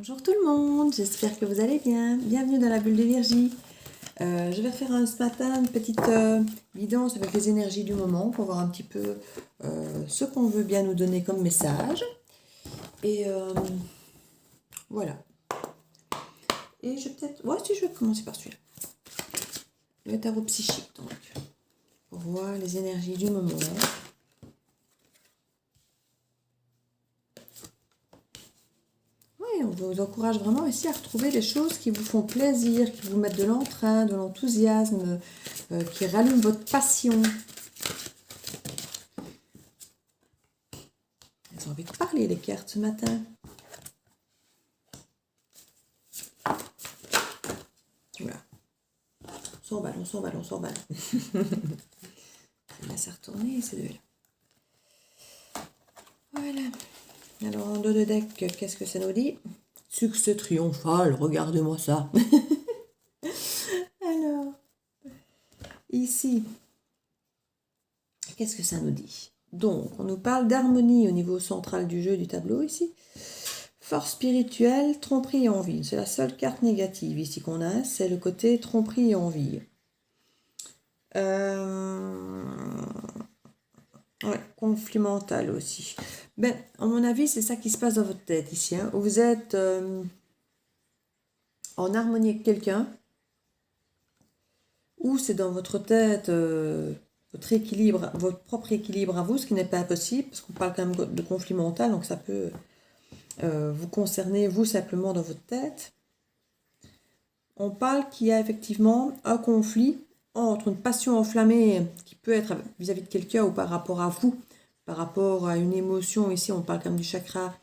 Bonjour tout le monde, j'espère que vous allez bien. Bienvenue dans la bulle de Virgie. Je vais faire ce matin une petite guidance avec les énergies du moment pour voir un petit peu ce qu'on veut bien nous donner comme message. Et voilà. Et je vais peut-être... Ouais, si je vais commencer par celui-là. Le tarot psychique, donc. Pour voir les énergies du moment. On vous encourage vraiment ici à retrouver les choses qui vous font plaisir, qui vous mettent de l'entrain, de l'enthousiasme, qui rallument votre passion. Elles ont envie de parler, les cartes, ce matin. Voilà. On s'emballe, on s'emballe, on s'emballe. On laisse retourner, ces deux-là. Voilà. Alors, en dos de deck, qu'est-ce que ça nous dit? Succès triomphal, regardez-moi ça. Alors, ici, qu'est-ce que ça nous dit? Donc, on nous parle d'harmonie au niveau central du jeu du tableau, ici. Force spirituelle, tromperie et envie. C'est la seule carte négative ici qu'on a, c'est le côté tromperie et envie. Ouais, conflit mental aussi. Ben, à mon avis, c'est ça qui se passe dans votre tête ici. Hein. Vous êtes en harmonie avec quelqu'un, ou c'est dans votre tête votre équilibre, votre propre équilibre à vous, ce qui n'est pas impossible, parce qu'on parle quand même de conflit mental, donc ça peut vous concerner, vous, simplement dans votre tête. On parle qu'il y a effectivement un conflit entre une passion enflammée qui peut être vis-à-vis de quelqu'un ou par rapport à vous, par rapport à une émotion. Ici, on parle quand même du chakra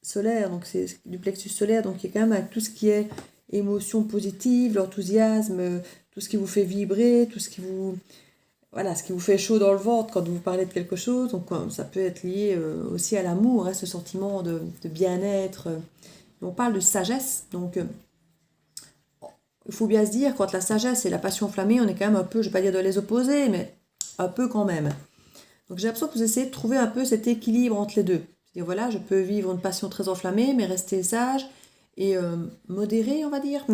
solaire, donc c'est du plexus solaire, donc il y a quand même avec tout ce qui est émotion positive, l'enthousiasme, tout ce qui vous fait vibrer, tout ce qui vous... Voilà, ce qui vous fait chaud dans le ventre quand vous parlez de quelque chose. Donc ça peut être lié aussi à l'amour, hein, ce sentiment de bien-être. On parle de sagesse, donc... il faut bien se dire, quand la sagesse et la passion enflammée, on est quand même un peu, je ne vais pas dire de les opposer, mais un peu quand même. Donc j'ai l'impression que vous essayez de trouver un peu cet équilibre entre les deux. C'est-à-dire, voilà, je peux vivre une passion très enflammée, mais rester sage et modéré, on va dire.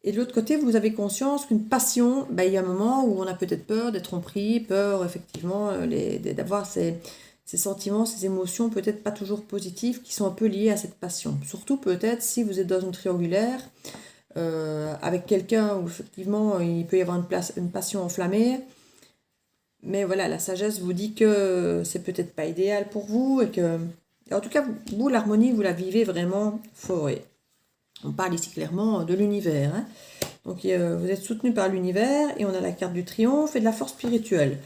Et de l'autre côté, vous avez conscience qu'une passion, ben, il y a un moment où on a peut-être peur d'être pris, peur effectivement d'avoir ces sentiments, ces émotions peut-être pas toujours positives qui sont un peu liées à cette passion. Surtout peut-être si vous êtes dans une triangulaire, avec quelqu'un où effectivement il peut y avoir une passion enflammée, mais voilà, la sagesse vous dit que c'est peut-être pas idéal pour vous et que, en tout cas, vous l'harmonie, vous la vivez vraiment fort. Et on parle ici clairement de l'univers. Hein. Donc vous êtes soutenu par l'univers et on a la carte du triomphe et de la force spirituelle.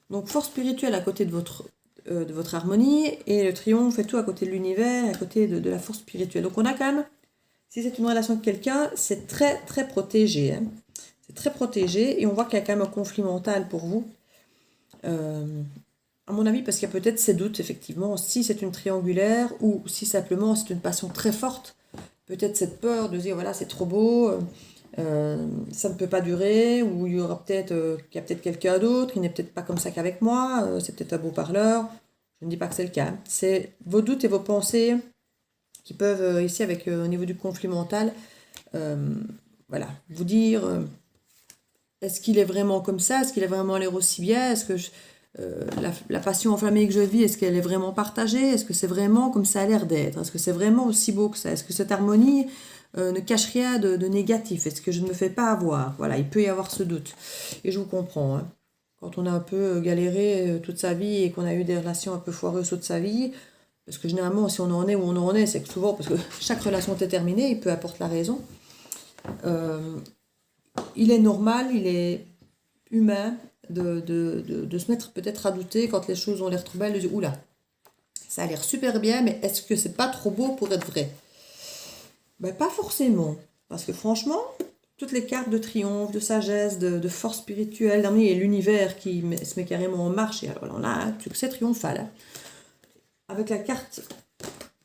Donc force spirituelle à côté de votre harmonie et le triomphe et tout à côté de l'univers, à côté de la force spirituelle. Donc on a quand même, si c'est une relation avec quelqu'un, c'est très très protégé. Hein. C'est très protégé et on voit qu'il y a quand même un conflit mental pour vous. À mon avis, parce qu'il y a peut-être ces doutes, effectivement, si c'est une triangulaire ou si simplement c'est une passion très forte, peut-être cette peur de dire, voilà, c'est trop beau, ça ne peut pas durer, ou il y aura peut-être qu'il y a peut-être quelqu'un d'autre qui n'est peut-être pas comme ça qu'avec moi, c'est peut-être un beau parleur. Je ne dis pas que c'est le cas. C'est vos doutes et vos pensées qui peuvent, ici, avec au niveau du conflit mental, voilà, vous dire est-ce qu'il est vraiment comme ça? Est-ce qu'il a vraiment l'air aussi bien? Est-ce que la passion enflammée que je vis, est-ce qu'elle est vraiment partagée? Est-ce que c'est vraiment comme ça a l'air d'être? Est-ce que c'est vraiment aussi beau que ça? Est-ce que cette harmonie ne cache rien de négatif? Est-ce que je ne me fais pas avoir? Voilà, il peut y avoir ce doute. Et je vous comprends. Hein. Quand on a un peu galéré toute sa vie et qu'on a eu des relations un peu foireuses toute sa vie, parce que généralement, si on en est où on en est, c'est que souvent, parce que chaque relation est terminée, peu importe la raison, il est normal, il est humain de se mettre peut-être à douter quand les choses ont l'air trop belles, de dire oula, ça a l'air super bien, mais est-ce que c'est pas trop beau pour être vrai? Ben, pas forcément, parce que franchement, toutes les cartes de triomphe, de sagesse, de force spirituelle, d'harmonie et l'univers qui se met carrément en marche, et alors là, un succès triomphal. Hein. Avec la carte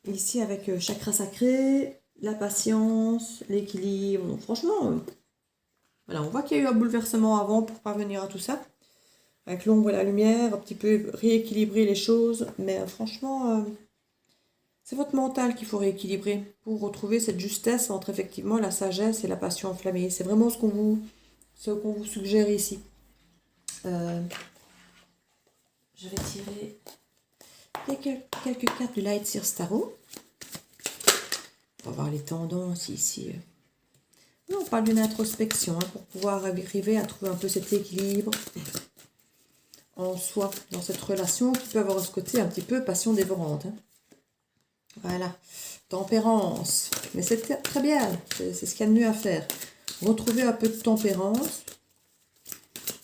ici, avec chakra sacré, la patience, l'équilibre, donc franchement, voilà, on voit qu'il y a eu un bouleversement avant pour parvenir à tout ça. Avec l'ombre et la lumière, un petit peu rééquilibrer les choses. Mais franchement, C'est votre mental qu'il faut rééquilibrer pour retrouver cette justesse entre effectivement la sagesse et la passion enflammée. C'est vraiment ce qu'on vous suggère ici. Je vais tirer quelques cartes du Light Seers Tarot. On va voir les tendances ici. On parle d'une introspection pour pouvoir arriver à trouver un peu cet équilibre en soi, dans cette relation qui peut avoir ce côté un petit peu passion dévorante. Voilà, tempérance. Mais c'est très bien, c'est ce qu'il y a de mieux à faire. Retrouver un peu de tempérance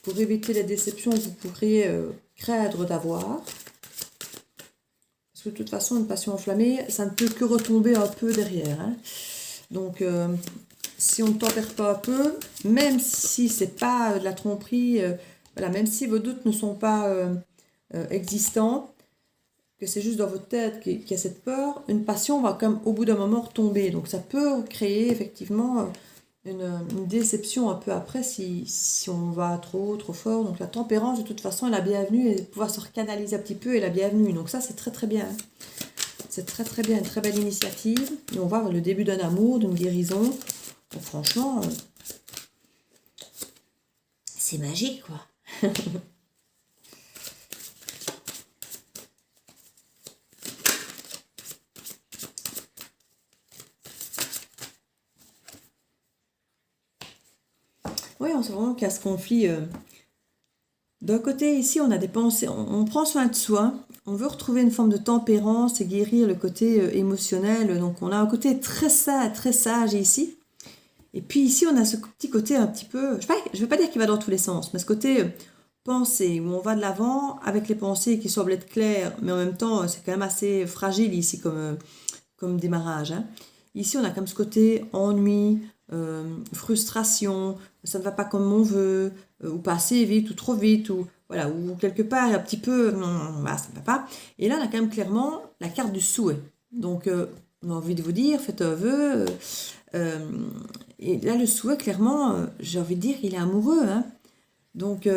pour éviter les déceptions que vous pourriez craindre d'avoir. Parce que de toute façon, une passion enflammée, ça ne peut que retomber un peu derrière. Donc, si on ne tempère pas un peu, même si c'est pas de la tromperie, voilà, même si vos doutes ne sont pas existants, que c'est juste dans votre tête qu'il y a cette peur, une passion va comme au bout d'un moment retomber. Donc ça peut créer effectivement une déception un peu après si on va trop fort. Donc la tempérance de toute façon est la bienvenue et pouvoir se recanaliser un petit peu est la bienvenue. Donc ça c'est très bien. C'est très bien, une très belle initiative. Et on voit le début d'un amour, d'une guérison. Donc franchement, c'est magique quoi. Oui, on sent vraiment qu'il y a ce conflit. D'un côté, ici, on a des pensées, on prend soin de soi, on veut retrouver une forme de tempérance et guérir le côté émotionnel. Donc, on a un côté très sage ici. Et puis ici, on a ce petit côté un petit peu, je ne veux pas dire qu'il va dans tous les sens, mais ce côté pensée, où on va de l'avant avec les pensées qui semblent être claires, mais en même temps, c'est quand même assez fragile ici comme démarrage. Ici, on a comme ce côté ennui, frustration, ça ne va pas comme on veut, ou pas assez vite, ou trop vite, ou voilà, ou quelque part, un petit peu, bah, ça ne va pas. Et là, on a quand même clairement la carte du souhait. Donc, on a envie de vous dire, faites un vœu. Et là, le souhait, clairement, j'ai envie de dire qu'il est amoureux. Donc,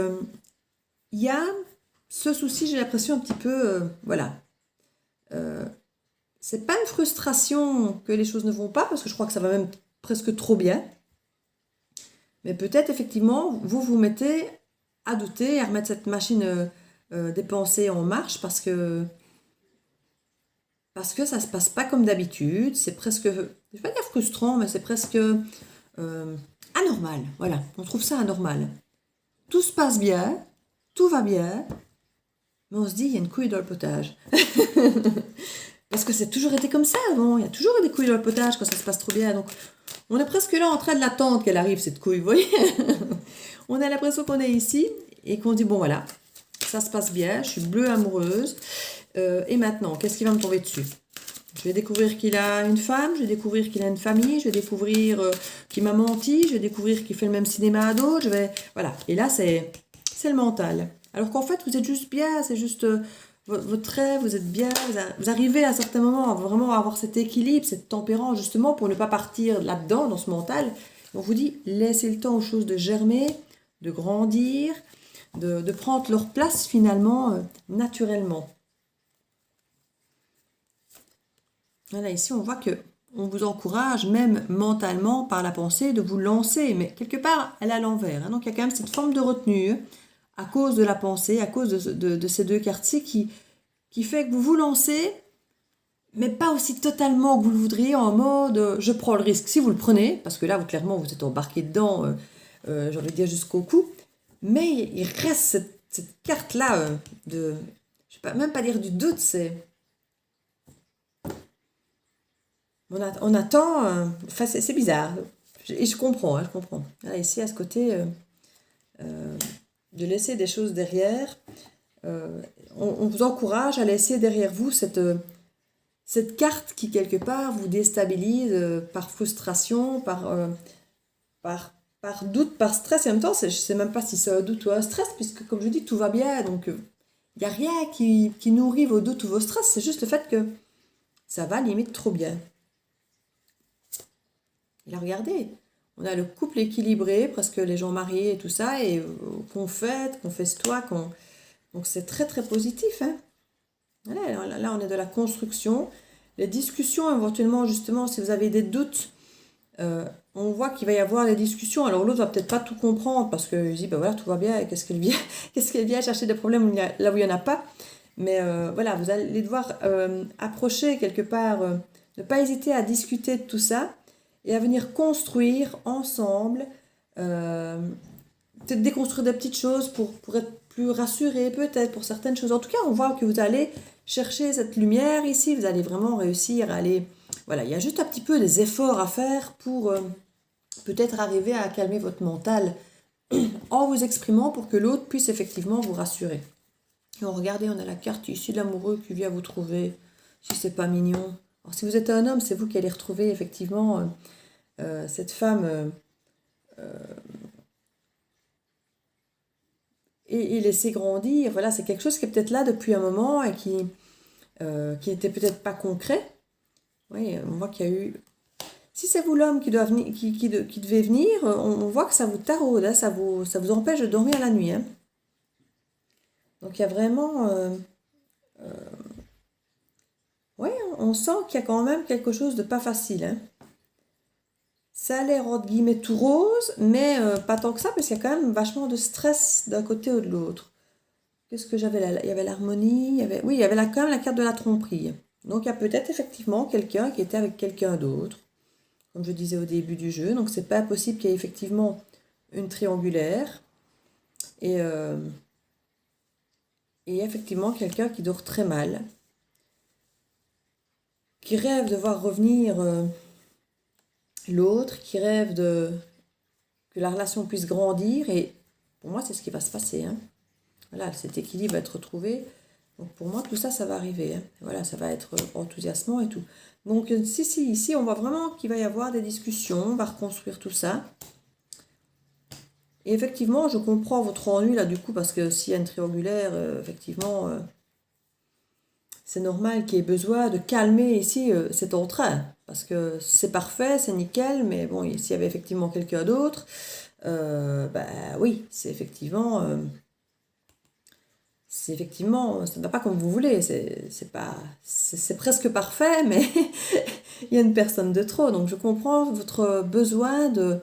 il y a ce souci, j'ai l'impression un petit peu, voilà. C'est pas une frustration que les choses ne vont pas, parce que je crois que ça va même presque trop bien. Mais peut-être, effectivement, vous mettez à douter, à remettre cette machine des pensées en marche, parce que ça se passe pas comme d'habitude. C'est presque, je vais pas dire frustrant, mais c'est presque anormal. Voilà, on trouve ça anormal. Tout se passe bien, tout va bien, mais on se dit, il y a une couille dans le potage. Parce que c'est toujours été comme ça avant. Il y a toujours eu des couilles dans le potage quand ça se passe trop bien. Donc, on est presque là en train de l'attendre qu'elle arrive, cette couille, vous voyez. On a l'impression qu'on est ici et qu'on dit, bon voilà, ça se passe bien, je suis bleue amoureuse. Et maintenant, qu'est-ce qui va me tomber dessus? Je vais découvrir qu'il a une femme, je vais découvrir qu'il a une famille, je vais découvrir qu'il m'a menti, je vais découvrir qu'il fait le même cinéma à d'autres, voilà. Et là, c'est le mental. Alors qu'en fait, vous êtes juste bien, c'est juste votre rêve, vous êtes bien, vous arrivez à certains moments à vraiment avoir cet équilibre, cette tempérance, justement, pour ne pas partir là-dedans, dans ce mental. On vous dit, laissez le temps aux choses de germer, de grandir, de prendre leur place, finalement, naturellement. Voilà, ici, on voit que on vous encourage, même mentalement, par la pensée, de vous lancer. Mais quelque part, elle est à l'envers. Donc, il y a quand même cette forme de retenue à cause de la pensée, à cause de ces deux quartiers qui fait que vous vous lancez, mais pas aussi totalement que vous le voudriez, en mode je prends le risque. Si vous le prenez, parce que là, clairement, vous êtes embarqué dedans, j'ai envie de dire jusqu'au cou, mais il reste cette carte-là de, je ne vais même pas dire du doute, c'est... On attend, enfin c'est bizarre, et je comprends, je comprends. Là, ici, à ce côté, de laisser des choses derrière, on vous encourage à laisser derrière vous cette carte qui, quelque part, vous déstabilise par frustration, par doute, par stress. Et en même temps, je ne sais même pas si c'est un doute ou un stress, puisque, comme je dis, tout va bien. Donc, il n'y a rien qui nourrit vos doutes ou vos stress. C'est juste le fait que ça va limite trop bien. Et là, regardez, on a le couple équilibré, presque les gens mariés et tout ça, et qu'on fête, qu'on festoie, donc c'est très positif. Voilà, là, on est de la construction. Les discussions, éventuellement, justement, si vous avez des doutes, on voit qu'il va y avoir des discussions. Alors l'autre va peut-être pas tout comprendre parce qu'il dit, ben voilà, tout va bien, et qu'est-ce qu'elle vient, qu'est-ce qu'elle vient chercher des problèmes là où il n'y en a pas. Mais voilà, vous allez devoir approcher quelque part, ne pas hésiter à discuter de tout ça et à venir construire ensemble, peut-être déconstruire des petites choses pour être plus rassuré, peut-être pour certaines choses. En tout cas, on voit que vous allez chercher cette lumière ici, vous allez vraiment réussir à aller... Voilà, il y a juste un petit peu des efforts à faire pour peut-être arriver à calmer votre mental en vous exprimant pour que l'autre puisse effectivement vous rassurer. Et regardez, on a la carte ici de l'amoureux qui vient vous trouver, si c'est pas mignon. Alors si vous êtes un homme, c'est vous qui allez retrouver effectivement cette femme et laisser grandir. Voilà, c'est quelque chose qui est peut-être là depuis un moment et qui n'était peut-être pas concret. Oui, on voit qu'il y a eu... Si c'est vous l'homme qui devait venir, on voit que ça vous taraude, hein, ça vous empêche de dormir la nuit. Hein. Donc il y a vraiment... oui, on sent qu'il y a quand même quelque chose de pas facile. Hein. Ça a l'air entre guillemets tout rose, mais pas tant que ça, parce qu'il y a quand même vachement de stress d'un côté ou de l'autre. Qu'est-ce que j'avais là? Il y avait l'harmonie, oui, il y avait là quand même la carte de la tromperie. Donc il y a peut-être effectivement quelqu'un qui était avec quelqu'un d'autre, comme je disais au début du jeu. Donc c'est pas possible qu'il y ait effectivement une triangulaire. Et effectivement quelqu'un qui dort très mal, qui rêve de voir revenir l'autre, qui rêve que la relation puisse grandir. Et pour moi, c'est ce qui va se passer. Hein. Voilà, cet équilibre va être retrouvé. Donc pour moi, tout ça, ça va arriver. Hein. Voilà, ça va être enthousiasmant et tout. Donc ici, on voit vraiment qu'il va y avoir des discussions. On va reconstruire tout ça. Et effectivement, je comprends votre ennui là du coup, parce que s'il y a une triangulaire, effectivement, c'est normal qu'il y ait besoin de calmer ici cet entrain. Parce que c'est parfait, c'est nickel, mais bon, s'il y avait effectivement quelqu'un d'autre, oui, c'est effectivement, ça ne va pas comme vous voulez. C'est presque parfait, mais il y a une personne de trop. Donc je comprends votre besoin de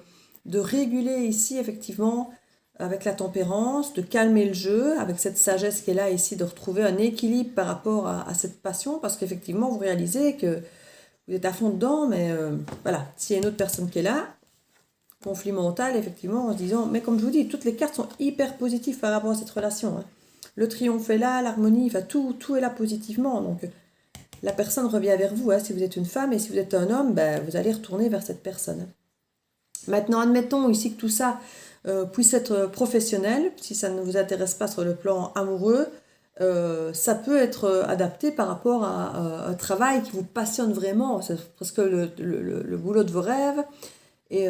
réguler ici, effectivement, avec la tempérance, de calmer le jeu, avec cette sagesse qui est là ici, de retrouver un équilibre par rapport à cette passion, parce qu'effectivement, vous réalisez que vous êtes à fond dedans, mais voilà, s'il y a une autre personne qui est là, conflit mental, effectivement, en se disant, mais comme je vous dis, toutes les cartes sont hyper positives par rapport à cette relation. Hein. Le triomphe est là, l'harmonie, enfin, tout est là positivement, donc la personne revient vers vous, hein, si vous êtes une femme, et si vous êtes un homme, vous allez retourner vers cette personne. Maintenant, admettons ici que tout ça puisse être professionnel, si ça ne vous intéresse pas sur le plan amoureux, ça peut être adapté par rapport à un travail qui vous passionne vraiment, c'est presque le boulot de vos rêves, et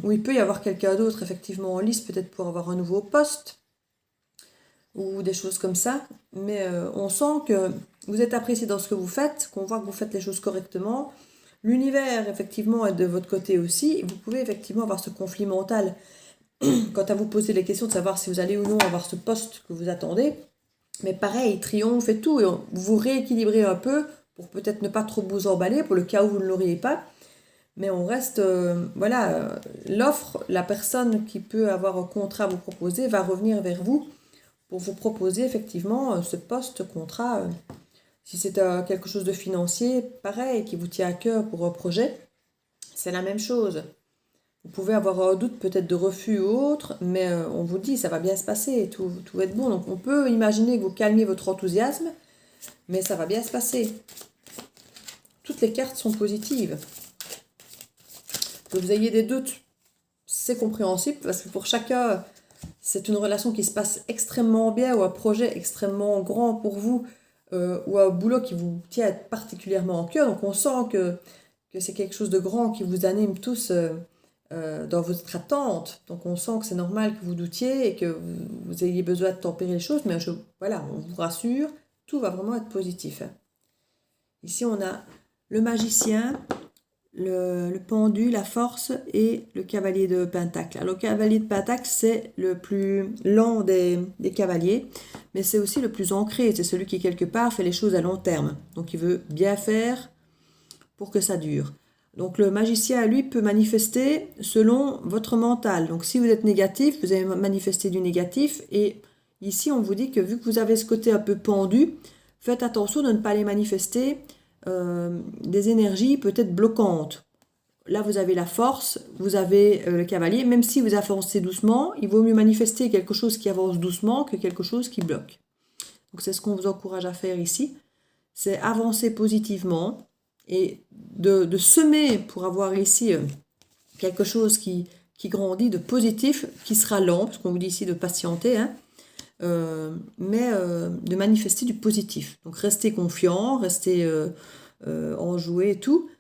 où il peut y avoir quelqu'un d'autre effectivement en lice, peut-être pour avoir un nouveau poste, ou des choses comme ça, mais on sent que vous êtes apprécié dans ce que vous faites, qu'on voit que vous faites les choses correctement. L'univers, effectivement, est de votre côté aussi. Et vous pouvez effectivement avoir ce conflit mental quant à vous poser les questions de savoir si vous allez ou non avoir ce poste que vous attendez. Mais pareil, triomphe et tout. Et vous rééquilibrez un peu pour peut-être ne pas trop vous emballer, pour le cas où vous ne l'auriez pas. Mais on reste, l'offre, la personne qui peut avoir un contrat à vous proposer va revenir vers vous pour vous proposer effectivement ce poste, contrat. Si c'est quelque chose de financier, pareil, qui vous tient à cœur pour un projet, c'est la même chose. Vous pouvez avoir un doute peut-être de refus ou autre, mais on vous dit ça va bien se passer, tout va être bon. Donc on peut imaginer que vous calmiez votre enthousiasme, mais ça va bien se passer. Toutes les cartes sont positives. Que vous ayez des doutes, c'est compréhensible, parce que pour chacun, c'est une relation qui se passe extrêmement bien, ou un projet extrêmement grand pour vous, ou un boulot qui vous tient particulièrement en cœur. Donc on sent que c'est quelque chose de grand qui vous anime tous dans votre attente. Donc on sent que c'est normal que vous doutiez et que vous ayez besoin de tempérer les choses, mais voilà, on vous rassure, tout va vraiment être positif. Ici on a le magicien, le pendu, la force et le cavalier de Pentacle. Alors, le cavalier de Pentacle, c'est le plus lent des cavaliers, mais c'est aussi le plus ancré. C'est celui qui, quelque part, fait les choses à long terme. Donc, il veut bien faire pour que ça dure. Donc, le magicien, lui, peut manifester selon votre mental. Donc, si vous êtes négatif, vous allez manifester du négatif. Et ici, on vous dit que vu que vous avez ce côté un peu pendu, faites attention de ne pas les manifester des énergies peut-être bloquantes. Là, vous avez la force, vous avez le cavalier. Même si vous avancez doucement, il vaut mieux manifester quelque chose qui avance doucement que quelque chose qui bloque. Donc, c'est ce qu'on vous encourage à faire ici. C'est avancer positivement et de semer pour avoir ici quelque chose qui grandit, de positif, qui sera lent, parce qu'on vous dit ici de patienter, hein, mais de manifester du positif. Donc, restez confiant, restez enjoué et tout.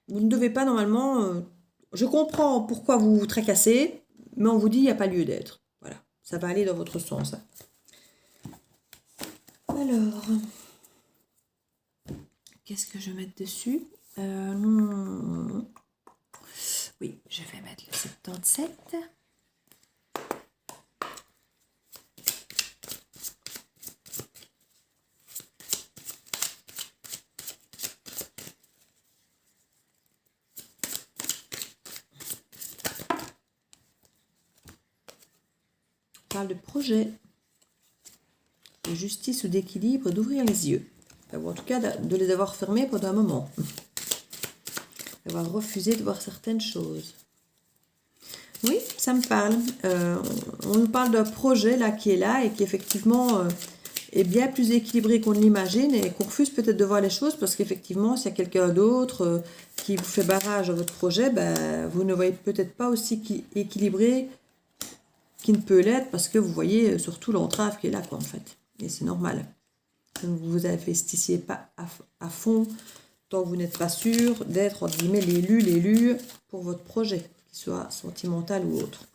Vous ne devez pas normalement... je comprends pourquoi vous vous tracassez, mais on vous dit il n'y a pas lieu d'être. Voilà, ça va aller dans votre sens. Alors, qu'est-ce que je vais mettre dessus? Oui, je vais mettre le 77. On parle de projet, de justice ou d'équilibre, d'ouvrir les yeux. Ou en tout cas, de les avoir fermés pendant un moment. D'avoir refusé de voir certaines choses. Oui, ça me parle. On nous parle d'un projet là qui est là et qui effectivement est bien plus équilibré qu'on ne l'imagine et qu'on refuse peut-être de voir les choses parce qu'effectivement, s'il y a quelqu'un d'autre qui vous fait barrage à votre projet, ben, vous ne voyez peut-être pas aussi équilibré qu'il ne peut l'être parce que vous voyez surtout l'entrave qui est là, quoi, en fait. Et c'est normal. Que vous vous investissiez pas à fond tant que vous n'êtes pas sûr d'être, entre guillemets, l'élu pour votre projet, qu'il soit sentimental ou autre.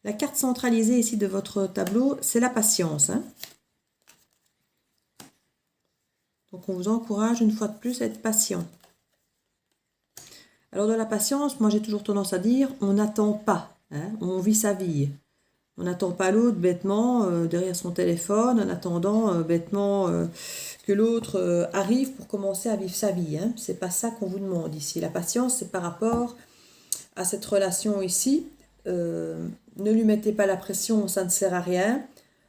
La carte centralisée ici de votre tableau, c'est la patience. Hein. Donc, on vous encourage une fois de plus à être patient. Alors, dans la patience, moi, j'ai toujours tendance à dire, on n'attend pas. Hein, on vit sa vie. On n'attend pas l'autre bêtement derrière son téléphone, en attendant bêtement que l'autre arrive pour commencer à vivre sa vie. Hein. C'est pas ça qu'on vous demande ici. La patience, c'est par rapport à cette relation ici. Ne lui mettez pas la pression, ça ne sert à rien.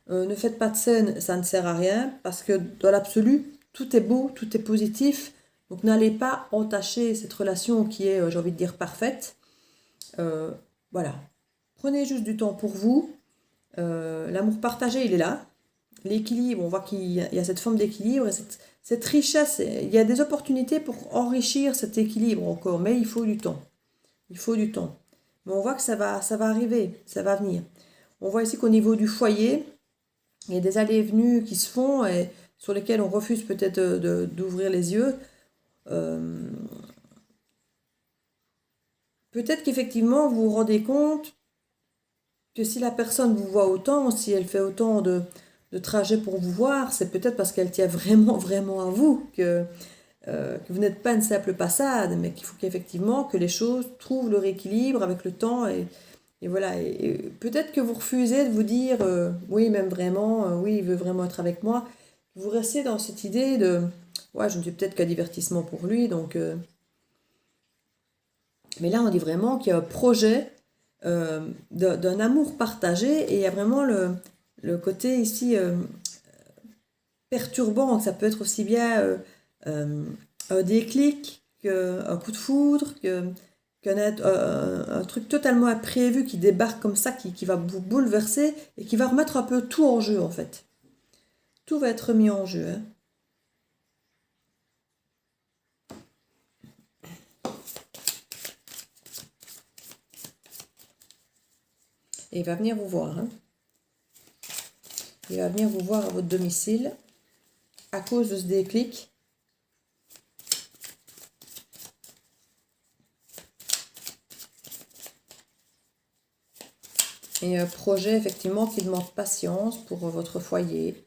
Ne faites pas de scène, ça ne sert à rien. Parce que dans l'absolu, tout est beau, tout est positif. Donc n'allez pas entacher cette relation qui est, j'ai envie de dire, parfaite. Voilà. Prenez juste du temps pour vous. L'amour partagé, il est là. L'équilibre, on voit qu'il y a cette forme d'équilibre et cette richesse. Il y a des opportunités pour enrichir cet équilibre encore, mais il faut du temps. Il faut du temps. Mais on voit que ça va arriver, ça va venir. On voit ici qu'au niveau du foyer, il y a des allées et venues qui se font et sur lesquelles on refuse peut-être d'ouvrir les yeux. Peut-être qu'effectivement, vous vous rendez compte que si la personne vous voit autant, si elle fait autant de trajets pour vous voir, c'est peut-être parce qu'elle tient vraiment, vraiment à vous, que vous n'êtes pas une simple passade, mais qu'il faut qu'effectivement que les choses trouvent leur équilibre avec le temps. Et voilà, et peut-être que vous refusez de vous dire, oui, même vraiment, oui, il veut vraiment être avec moi. Vous restez dans cette idée de, ouais, je ne suis peut-être qu'un divertissement pour lui, donc... Mais là, on dit vraiment qu'il y a un projet d'un amour partagé et il y a vraiment le côté ici perturbant. Ça peut être aussi bien un déclic qu'un coup de foudre, qu'un truc totalement imprévu qui débarque comme ça, qui va vous bouleverser et qui va remettre un peu tout en jeu en fait. Tout va être mis en jeu. Hein. Et il va venir vous voir. Hein. Il va venir vous voir à votre domicile à cause de ce déclic. Et un projet effectivement qui demande patience pour votre foyer.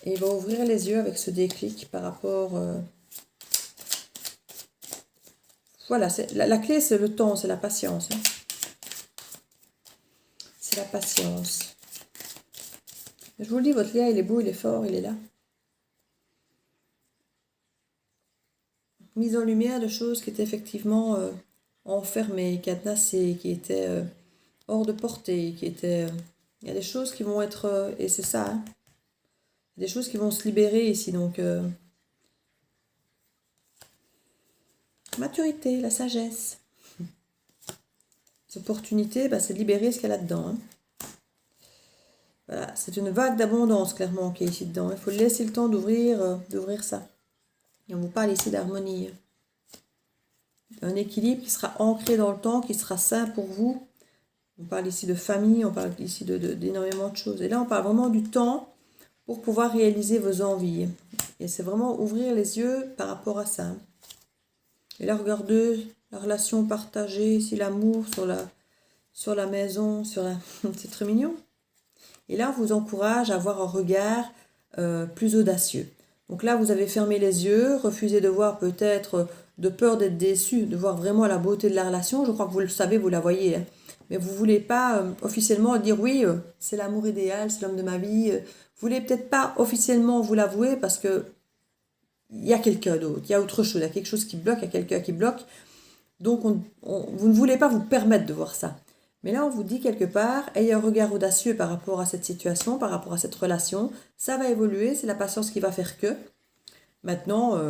Et il va ouvrir les yeux avec ce déclic par rapport... Voilà, la clé c'est le temps, c'est la patience. Hein. C'est la patience. Je vous le dis, votre lien, il est beau, il est fort, il est là. Mise en lumière de choses qui étaient effectivement enfermées, cadenassées, qui étaient hors de portée, qui étaient... il y a des choses qui vont être... et c'est ça, hein, des choses qui vont se libérer ici, donc... maturité, la sagesse. Cette opportunité, c'est de libérer ce qu'il y a là-dedans. Hein. Voilà, c'est une vague d'abondance, clairement, qui est ici dedans. Il faut laisser le temps d'ouvrir ça. Et on vous parle ici d'harmonie. Un équilibre qui sera ancré dans le temps, qui sera sain pour vous. On parle ici de famille, on parle ici d'énormément de choses. Et là, on parle vraiment du temps pour pouvoir réaliser vos envies. Et c'est vraiment ouvrir les yeux par rapport à ça. Et là, regardez la relation partagée, ici l'amour sur la maison, c'est très mignon. Et là, on vous encourage à avoir un regard plus audacieux. Donc là, vous avez fermé les yeux, refusé de voir peut-être, de peur d'être déçu, de voir vraiment la beauté de la relation. Je crois que vous le savez, vous la voyez. Hein. Mais vous ne voulez pas officiellement dire oui, c'est l'amour idéal, c'est l'homme de ma vie. Vous ne voulez peut-être pas officiellement vous l'avouer parce que il y a quelqu'un d'autre, il y a autre chose, il y a quelque chose qui bloque, il y a quelqu'un qui bloque. Donc, vous ne voulez pas vous permettre de voir ça. Mais là, on vous dit quelque part, ayez un regard audacieux par rapport à cette situation, par rapport à cette relation. Ça va évoluer, c'est la patience qui va faire que. Maintenant,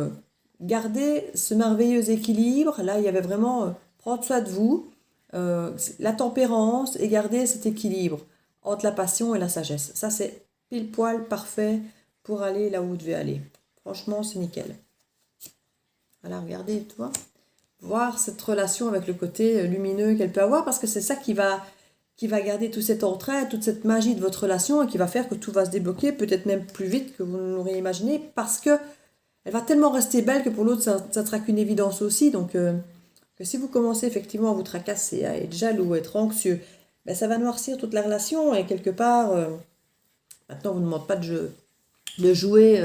gardez ce merveilleux équilibre. Là, il y avait vraiment prendre soin de vous, la tempérance et garder cet équilibre entre la passion et la sagesse. Ça, c'est pile poil parfait pour aller là où vous devez aller. Franchement, c'est nickel. Voilà, regardez, tu vois. Voir cette relation avec le côté lumineux qu'elle peut avoir, parce que c'est ça qui va garder tout cet entrain, toute cette magie de votre relation et qui va faire que tout va se débloquer, peut-être même plus vite que vous ne l'auriez imaginé, parce que elle va tellement rester belle que pour l'autre, ça ne sera qu'une évidence aussi. Donc, que si vous commencez effectivement à vous tracasser, à être jaloux, à être anxieux, ça va noircir toute la relation et quelque part, maintenant, on ne vous demande pas de jouer...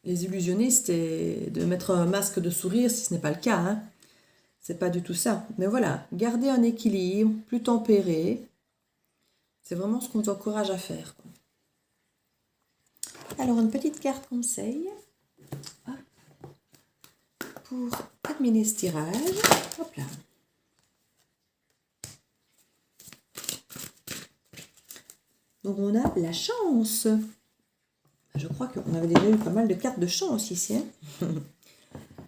les illusionnistes et de mettre un masque de sourire si ce n'est pas le cas. Hein. C'est pas du tout ça. Mais voilà, garder un équilibre plus tempéré, c'est vraiment ce qu'on vous encourage à faire. Alors, une petite carte conseil pour terminer ce tirage. Hop là. Donc, on a la chance. Je crois qu'on avait déjà eu pas mal de cartes de chance ici. Hein.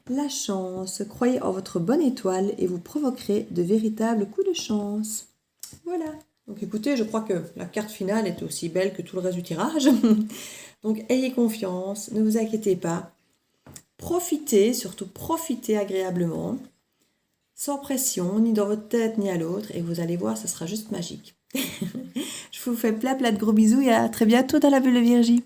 La chance. Croyez en votre bonne étoile et vous provoquerez de véritables coups de chance. Voilà. Donc écoutez, je crois que la carte finale est aussi belle que tout le reste du tirage. Donc ayez confiance, ne vous inquiétez pas. Profitez, surtout profitez agréablement, sans pression, ni dans votre tête, ni à l'autre. Et vous allez voir, ça sera juste magique. Je vous fais plein de gros bisous et à très bientôt dans la bulle de Virgie.